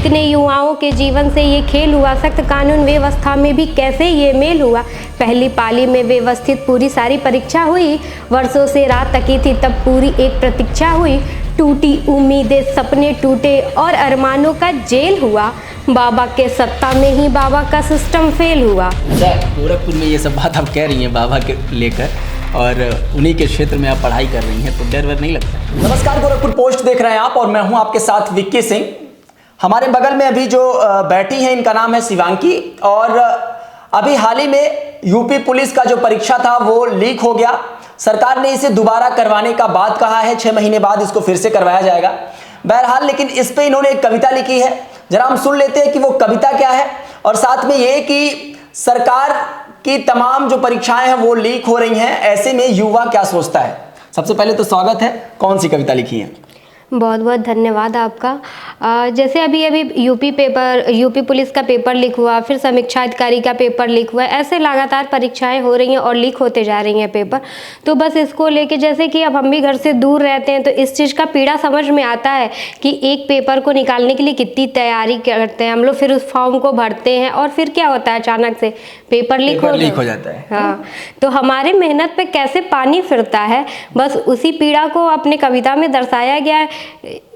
कितने युवाओं के जीवन से ये खेल हुआ, सख्त कानून व्यवस्था में भी कैसे ये मेल हुआ। पहली पाली में व्यवस्थित पूरी सारी परीक्षा हुई, वर्षों से रात तकी थी तब पूरी एक प्रतीक्षा हुई। टूटी उम्मीदें, सपने टूटे और अरमानों का जेल हुआ। बाबा के सत्ता में ही बाबा का सिस्टम फेल हुआ। अच्छा, गोरखपुर में ये सब बात आप कह रही हैं बाबा के लेकर, और उन्हीं के क्षेत्र में आप पढ़ाई कर रही हैं, तो डर वर नहीं लगता? नमस्कार, गोरखपुर पोस्ट देख रहे हैं आप और मैं हूं आपके साथ विक्की सिंह। हमारे बगल में अभी जो बैठी हैं इनका नाम है शिवांकी, और अभी हाल ही में यूपी पुलिस का जो परीक्षा था वो लीक हो गया। सरकार ने इसे दोबारा करवाने का बात कहा है, 6 महीने बाद इसको फिर से करवाया जाएगा। बहरहाल, लेकिन इस पे इन्होंने एक कविता लिखी है, जरा हम सुन लेते हैं कि वो कविता क्या है, और साथ में ये कि सरकार की तमाम जो परीक्षाएं हैं वो लीक हो रही हैं, ऐसे में युवा क्या सोचता है। सबसे पहले तो स्वागत है, कौन सी कविता लिखी है? बहुत बहुत धन्यवाद आपका। जैसे अभी यूपी पुलिस का पेपर लीक हुआ, फिर समीक्षा अधिकारी का पेपर लीक हुआ, ऐसे लगातार परीक्षाएं हो रही हैं और लीक होते जा रही हैं पेपर। तो बस इसको लेके, जैसे कि अब हम भी घर से दूर रहते हैं तो इस चीज़ का पीड़ा समझ में आता है कि एक पेपर को निकालने के लिए कितनी तैयारी करते हैं हम लोग, फिर उस फॉर्म को भरते हैं और फिर क्या होता है, अचानक से पेपर लीक हो जाता है। हाँ, तो हमारे मेहनत पे कैसे पानी फिरता है, बस उसी पीड़ा को अपने कविता में दर्शाया गया है।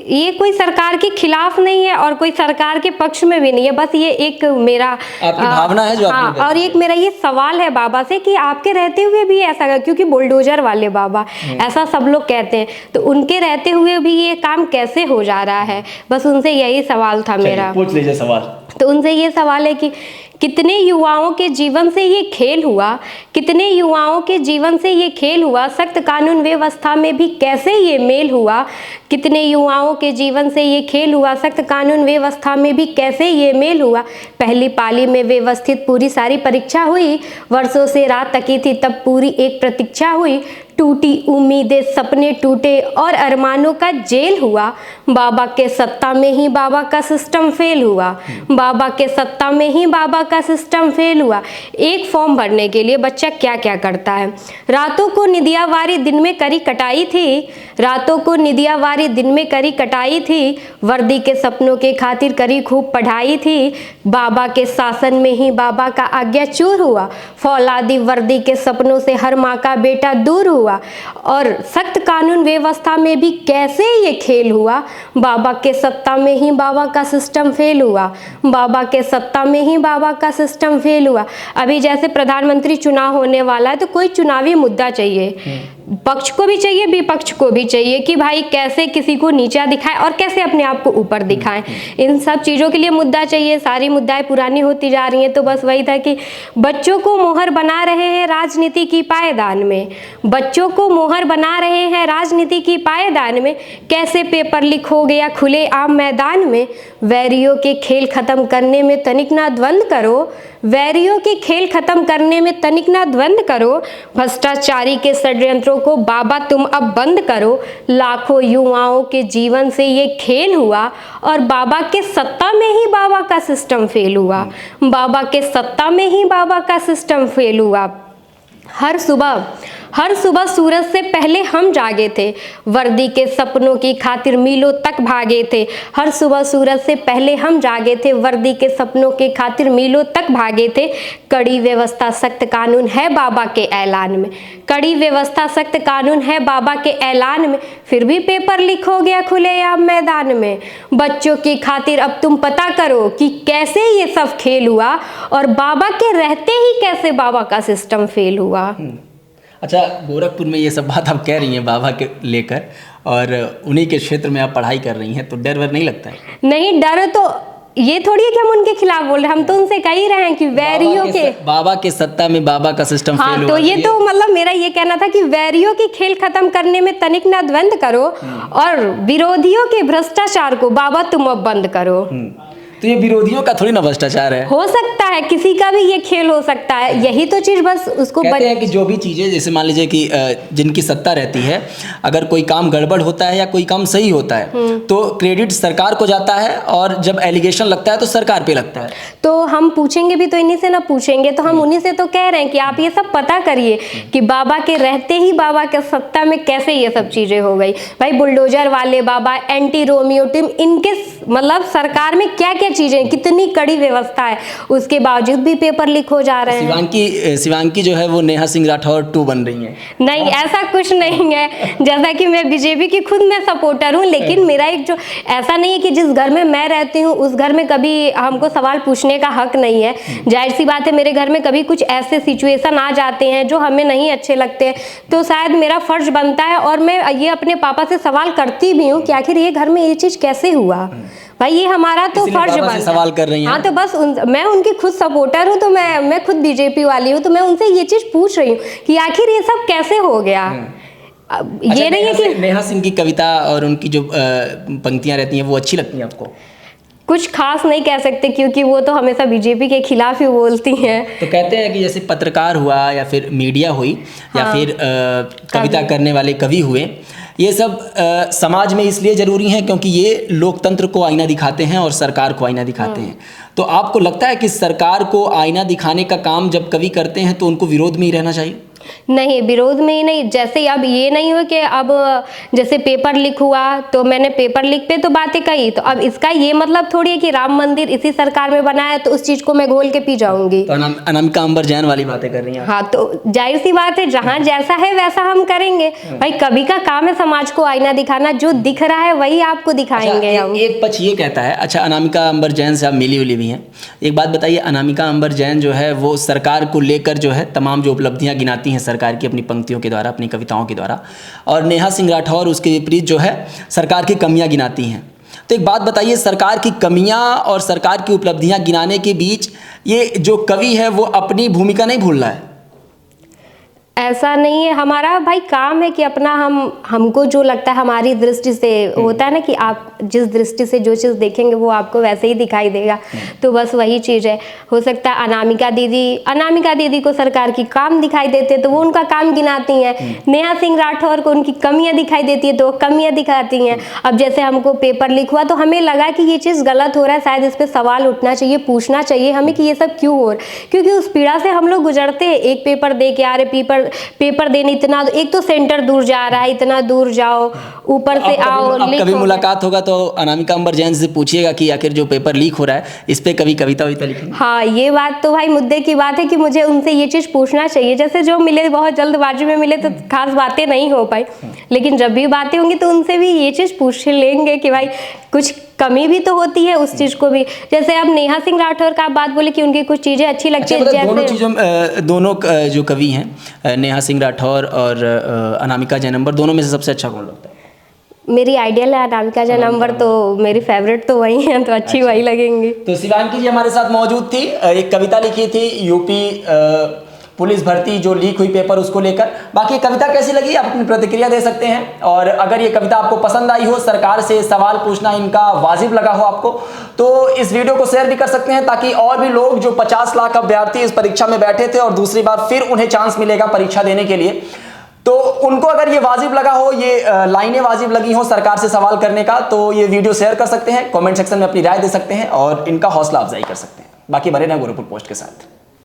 ये कोई सरकार के खिलाफ नहीं है और कोई सरकार के पक्ष में भी नहीं है, बस ये एक मेरा आपकी भावना है जो हाँ, और एक मेरा ये सवाल है बाबा से कि आपके रहते हुए भी ऐसा, क्योंकि बुलडोजर वाले बाबा ऐसा सब लोग कहते हैं, तो उनके रहते हुए भी ये काम कैसे हो जा रहा है, बस उनसे यही सवाल था मेरा। पूछ लीजिए सवाल। तो उनसे ये सवाल है कि कितने युवाओं के जीवन से ये खेल हुआ, कितने युवाओं के जीवन से ये खेल हुआ, सख्त कानून व्यवस्था में भी कैसे ये मेल हुआ। कितने युवाओं के जीवन से ये खेल हुआ, सख्त कानून व्यवस्था में भी कैसे ये मेल हुआ। पहली पाली में व्यवस्थित पूरी सारी परीक्षा हुई, वर्षों से रात तकी थी तब पूरी एक प्रतीक्षा हुई। टूटी उम्मीदें, सपने टूटे और अरमानों का जेल हुआ। बाबा के सत्ता में ही बाबा का सिस्टम फेल हुआ। बाबा के सत्ता में ही बाबा का सिस्टम फेल हुआ। एक फॉर्म भरने के लिए बच्चा क्या क्या करता है। रातों को निदियावारी दिन में करी कटाई थी, रातों को निदियावारी दिन में करी कटाई थी। वर्दी के सपनों के खातिर करी खूब पढ़ाई थी। बाबा के शासन में ही बाबा का आज्ञा चूर हुआ। फौलादी वर्दी के सपनों से हर माँ का बेटा दूर हुआ। और सख्त कानून व्यवस्था में भी कैसे ये खेल हुआ। बाबा के सत्ता में ही बाबा का सिस्टम फेल हुआ। बाबा के सत्ता में ही बाबा का सिस्टम फेल हुआ। अभी जैसे प्रधानमंत्री चुनाव होने वाला है तो कोई चुनावी मुद्दा चाहिए, पक्ष को भी चाहिए विपक्ष को भी चाहिए, कि भाई कैसे किसी को नीचा दिखाएं और कैसे अपने आप को ऊपर दिखाएं। इन सब चीज़ों के लिए मुद्दा चाहिए। सारी मुद्दाएं पुरानी होती जा रही हैं। तो बस वही था कि बच्चों को मोहर बना रहे हैं राजनीति की पायदान में, बच्चों को मोहर बना रहे हैं राजनीति की पायदान में। कैसे पेपर लीक हो गया खुले आम मैदान में। वैरियों के खेल खत्म करने में तनिक ना द्वंद करो, वैरियों के खेल खत्म करने में तनिक ना द्वंद करो। भ्रष्टाचारी के षड्यंत्रों को बाबा तुम अब बंद करो। लाखों युवाओं के जीवन से ये खेल हुआ और बाबा के सत्ता में ही बाबा का सिस्टम फेल हुआ। बाबा के सत्ता में ही बाबा का सिस्टम फेल हुआ। हर सुबह सूरज से पहले हम जागे थे, वर्दी के सपनों की खातिर मीलों तक भागे थे। हर सुबह सूरज से पहले हम जागे थे, वर्दी के सपनों के खातिर मीलों तक भागे थे। कड़ी व्यवस्था सख्त कानून है बाबा के ऐलान में, कड़ी व्यवस्था सख्त कानून है बाबा के ऐलान में। फिर भी पेपर लीक हो गया खुलेआम मैदान में। बच्चों की खातिर अब तुम पता करो कि कैसे ये सब खेल हुआ और बाबा के रहते ही कैसे बाबा का सिस्टम फेल हुआ। अच्छा, गोरखपुर में ये सब बात आप कह रही हैं बाबा के लेकर, और उन्हीं के क्षेत्र में आप पढ़ाई कर रही हैं, तो डर वर नहीं लगता है? नहीं, डर तो ये थोड़ी है कि हम उनके खिलाफ बोल रहे हैं, हम तो उनसे कह ही रहे हैं कि वैरियों के बाबा के सत्ता में बाबा का सिस्टम फेल हुआ। तो ये तो मतलब मेरा ये कहना था कि वैरियों के खेल खत्म करने में तनिक ना द्वंद करो और विरोधियों के भ्रष्टाचार को बाबा तुम अब बंद करो। तो ये विरोधियों का थोड़ी ना भ्रष्टाचार है। हो सकता है, किसी का भी ये खेल हो सकता है, यही तो चीज बस उसको कहते हैं कि जो भी चीज़ें, जैसे मान लीजिए कि जिनकी सत्ता रहती है, अगर कोई काम गड़बड़ होता है या कोई काम सही होता है तो क्रेडिट सरकार को जाता है, और जब एलिगेशन लगता है तो सरकार पे लगता है। तो हम पूछेंगे भी तो इन्हीं से ना पूछेंगे, तो हम उन्हीं से तो कह रहे हैं कि आप ये सब पता करिए कि बाबा के रहते ही बाबा के सत्ता में कैसे ये सब चीजें हो गई। भाई बुलडोजर वाले बाबा, एंटी रोमियो टीम, इनके मतलब सरकार में क्या क्या चीजें, कितनी कड़ी व्यवस्था है, उसके बावजूद भी पेपर लीक हो जा रहे हैं। शिवांकी जो है वो नेहा सिंह राठौर 2 बन रही है। नहीं, ऐसा कुछ नहीं है। जैसा कि मैं बीजेपी की खुद मैं सपोर्टर हूँ, लेकिन मेरा एक जो ऐसा नहीं है कि जिस घर में मैं रहती हूँ उस घर में कभी हमको सवाल पूछने का हक नहीं है। जाहिर सी बात है, मेरे घर में कभी कुछ ऐसे सिचुएशन आ जाते हैं जो हमें नहीं अच्छे लगते हैं, तो शायद मेरा फर्ज बनता है, और मैं ये अपने पापा से सवाल करती भी हूँ कि आखिर ये घर में ये चीज कैसे हुआ। भाई ये हमारा तो फर्ज बनता है। सवाल कर रही हैं। हाँ, तो बस मैं उनकी खुद सपोर्टर हूँ, तो मैं खुद बीजेपी वाली हूँ, तो मैं उनसे ये चीज पूछ रही हूँ कि आखिर ये सब कैसे हो गया। ये नहीं है कि नेहा सिंह की कविता और उनकी जो पंक्तियां रहती हैं वो अच्छी लगती हैं आपको? कुछ खास नहीं कह सकते, क्योंकि वो तो हमेशा बीजेपी के खिलाफ ही बोलती हैं। तो कहते हैं कि जैसे पत्रकार हुआ या फिर मीडिया हुई या फिर कविता करने वाले कवि हुए, ये सब समाज में इसलिए ज़रूरी हैं क्योंकि ये लोकतंत्र को आईना दिखाते हैं और सरकार को आईना दिखाते हैं। तो आपको लगता है कि सरकार को आईना दिखाने का काम जब कवि करते हैं तो उनको विरोध में ही रहना चाहिए? नहीं, विरोध में ही नहीं। जैसे अब ये नहीं हो कि अब जैसे पेपर लीक हुआ तो मैंने पेपर लीक पे तो बातें कही, तो अब इसका ये मतलब थोड़ी है कि राम मंदिर इसी सरकार में बना है तो उस चीज को मैं घोल के पी जाऊंगी। तो अनामिका अंबर जैन वाली बातें कर रही हैं। हाँ, तो जाहिर सी बात है, जहाँ जैसा है वैसा हम करेंगे। भाई कवि का काम है समाज को आईना दिखाना, जो दिख रहा है वही आपको दिखाएंगे। एक पक्ष ये कहता है, अच्छा अनामिका अंबर जैन से आप मिली उली भी हैं, एक बात बताइए, अनामिका अंबर जैन जो है वो सरकार को लेकर जो है तमाम जो उपलब्धियां गिनाती हैं सरकार की अपनी पंक्तियों के द्वारा, अपनी कविताओं के द्वारा, और नेहा सिंह राठौर उसके विपरीत जो है सरकार की कमियां गिनाती हैं। तो एक बात बताइए, सरकार की कमियां और सरकार की उपलब्धियां गिनाने के बीच ये जो कवि है वो अपनी भूमिका नहीं भूल रहा है? ऐसा नहीं है, हमारा भाई काम है कि अपना हमको जो लगता है हमारी दृष्टि से होता है ना कि आप जिस दृष्टि से जो चीज़ देखेंगे वो आपको वैसे ही दिखाई देगा, तो बस वही चीज़ है। हो सकता है अनामिका दीदी को सरकार की काम दिखाई देते तो वो उनका काम गिनाती हैं, नेहा सिंह राठौर को उनकी कमियां दिखाई देती है तो वो कमियां दिखाती हैं। अब जैसे हमको पेपर लीक हुआ तो हमें लगा कि ये चीज़ गलत हो रहा है, शायद इस पर सवाल उठना चाहिए, पूछना चाहिए हमें कि ये सब क्यों हो रहा है, क्योंकि उस पीड़ा से हम लोग गुजरते हैं। एक पेपर दे के आ रहे, पेपर देने इतना, एक तो सेंटर दूर जा रहा है, इतना दूर जाओ, ऊपर से आओ, कभी मुलाकात होगा तो अनामिका अंबर जैन से पूछिएगा कि आखिर जो पेपर लीक हो रहा है इस पे कभी कविता लिखेंगे। हाँ, ये बात तो भाई मुद्दे की बात है कि मुझे उनसे ये चीज़ पूछना चाहिए। जैसे जो मिले बहुत जल्दबाजी में मिले तो खास बातें नहीं हो पाई, लेकिन जब भी बातें होंगी तो उनसे भी ये चीज़ पूछ लेंगे कि भाई कुछ कमी भी तो होती है, उस चीज़ को भी। जैसे अब नेहा सिंह राठौर का आप बात बोले कि उनकी कुछ चीज़ें अच्छी लगती है। दोनों जो कवि हैं, नेहा सिंह राठौर और अनामिका जैन अंबर, दोनों में से सबसे अच्छा कौन लगता है? मेरी आइडियल है अनामिका जैन अंबर, तो मेरी फेवरेट तो वही है, तो अच्छी वही लगेंगी। तो शिवांकी जी हमारे साथ मौजूद थी, एक कविता लिखी थी यूपी पुलिस भर्ती जो लीक हुई पेपर उसको लेकर। बाकी कविता कैसी लगी आप अपनी प्रतिक्रिया दे सकते हैं, और अगर ये कविता आपको पसंद आई हो, सरकार से सवाल पूछना इनका वाजिब लगा हो आपको, तो इस वीडियो को शेयर भी कर सकते हैं ताकि और भी लोग जो 50 लाख अभ्यर्थी इस परीक्षा में बैठे थे और दूसरी बार फिर उन्हें चांस मिलेगा परीक्षा देने के लिए, तो उनको अगर ये वाजिब लगा हो, ये लाइनें वाजिब लगी हो सरकार से सवाल करने का, तो ये वीडियो शेयर कर सकते हैं, कमेंट सेक्शन में अपनी राय दे सकते हैं और इनका हौसला अफजाई कर सकते हैं। बाकी बने रहें गोरखपुर पोस्ट के साथ।